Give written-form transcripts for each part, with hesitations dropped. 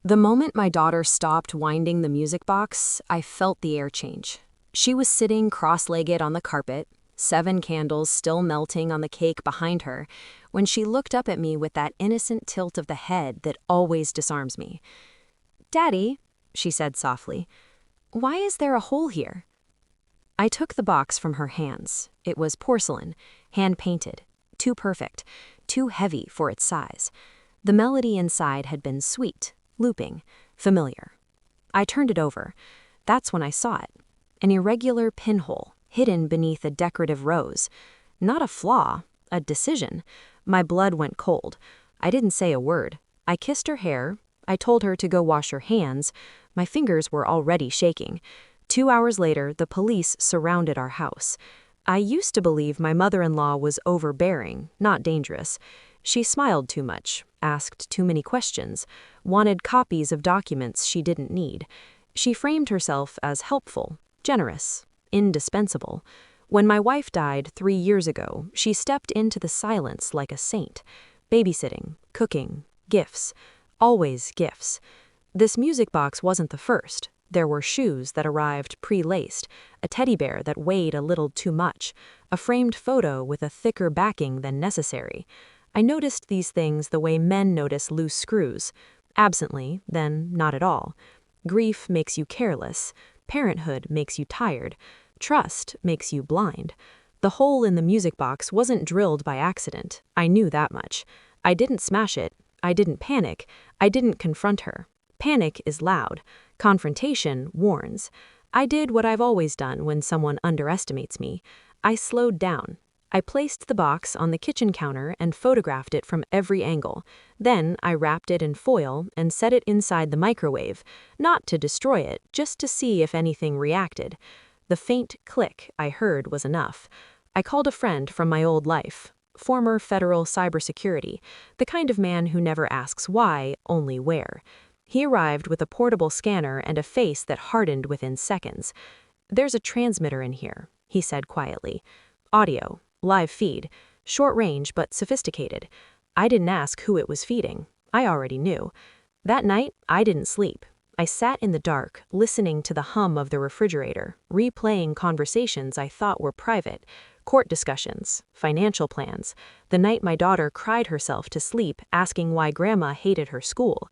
The moment my daughter stopped winding the music box, I felt the air change. She was sitting cross-legged on the carpet, 7 candles still melting on the cake behind her, when she looked up at me with that innocent tilt of the head that always disarms me. "Daddy," she said softly, "why is there a hole here?" I took the box from her hands. It was porcelain, hand-painted, too perfect, too heavy for its size. The melody inside had been sweet, looping, familiar. I turned it over. That's when I saw it. An irregular pinhole, hidden beneath a decorative rose. Not a flaw, a decision. My blood went cold. I didn't say a word. I kissed her hair. I told her to go wash her hands. My fingers were already shaking. 2 hours later, the police surrounded our house. I used to believe my mother-in-law was overbearing, not dangerous. She smiled too much, asked too many questions, wanted copies of documents she didn't need. She framed herself as helpful, generous, indispensable. When my wife died 3 years ago, she stepped into the silence like a saint. Babysitting, cooking, gifts. Always gifts. This music box wasn't the first. There were shoes that arrived pre-laced, a teddy bear that weighed a little too much, a framed photo with a thicker backing than necessary. I noticed these things the way men notice loose screws. Absently, then not at all. Grief makes you careless. Parenthood makes you tired. Trust makes you blind. The hole in the music box wasn't drilled by accident. I knew that much. I didn't smash it. I didn't panic. I didn't confront her. Panic is loud. Confrontation warns. I did what I've always done when someone underestimates me. I slowed down. I placed the box on the kitchen counter and photographed it from every angle. Then I wrapped it in foil and set it inside the microwave, not to destroy it, just to see if anything reacted. The faint click I heard was enough. I called a friend from my old life, former federal cybersecurity, the kind of man who never asks why, only where. He arrived with a portable scanner and a face that hardened within seconds. "There's a transmitter in here," he said quietly. "Audio. Live feed, short range but sophisticated." I didn't ask who it was feeding. I already knew. That night, I didn't sleep. I sat in the dark, listening to the hum of the refrigerator, replaying conversations I thought were private, court discussions, financial plans, the night my daughter cried herself to sleep asking why Grandma hated her school.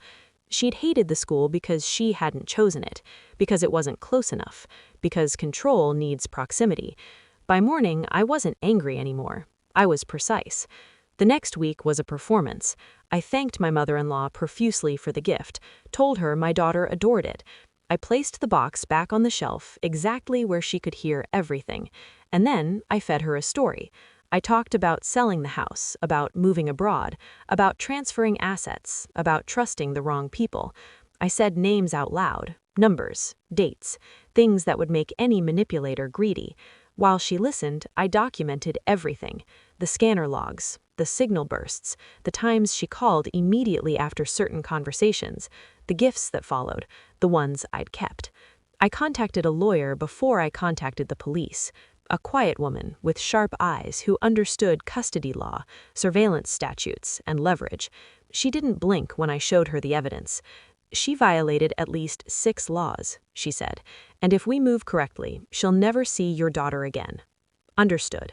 She'd hated the school because she hadn't chosen it, because it wasn't close enough, because control needs proximity. By morning, I wasn't angry anymore. I was precise. The next week was a performance. I thanked my mother-in-law profusely for the gift, told her my daughter adored it. I placed the box back on the shelf, exactly where she could hear everything. And then I fed her a story. I talked about selling the house, about moving abroad, about transferring assets, about trusting the wrong people. I said names out loud, numbers, dates, things that would make any manipulator greedy. While she listened, I documented everything. The scanner logs, the signal bursts, the times she called immediately after certain conversations, the gifts that followed, the ones I'd kept. I contacted a lawyer before I contacted the police. A quiet woman with sharp eyes who understood custody law, surveillance statutes, and leverage. She didn't blink when I showed her the evidence. "She violated at least 6 laws," she said, "and if we move correctly, she'll never see your daughter again." Understood.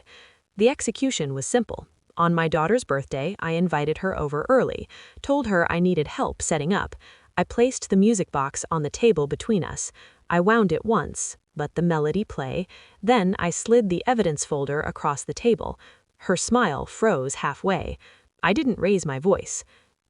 The execution was simple. On my daughter's birthday, I invited her over early, told her I needed help setting up. I placed the music box on the table between us. I wound it once, let the melody play. Then I slid the evidence folder across the table. Her smile froze halfway. I didn't raise my voice.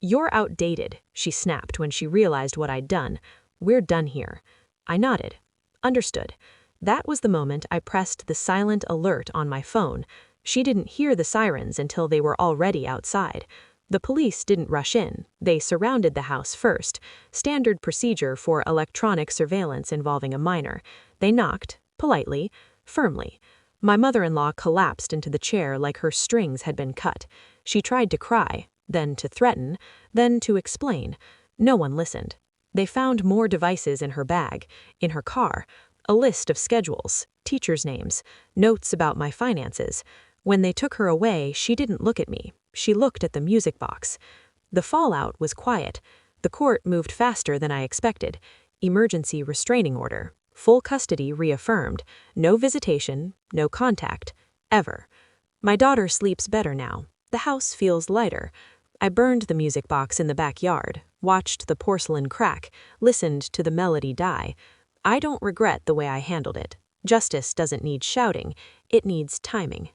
"You're outdated," she snapped when she realized what I'd done. "We're done here." I nodded. Understood. That was the moment I pressed the silent alert on my phone. She didn't hear the sirens until they were already outside. The police didn't rush in. They surrounded the house first, standard procedure for electronic surveillance involving a minor. They knocked, politely, firmly. My mother-in-law collapsed into the chair like her strings had been cut. She tried to cry, then to threaten, then to explain. No one listened. They found more devices in her bag, in her car, a list of schedules, teachers' names, notes about my finances. When they took her away, she didn't look at me. She looked at the music box. The fallout was quiet. The court moved faster than I expected. Emergency restraining order. Full custody reaffirmed. No visitation, no contact. Ever. My daughter sleeps better now. The house feels lighter. I burned the music box in the backyard, watched the porcelain crack, listened to the melody die. I don't regret the way I handled it. Justice doesn't need shouting, it needs timing.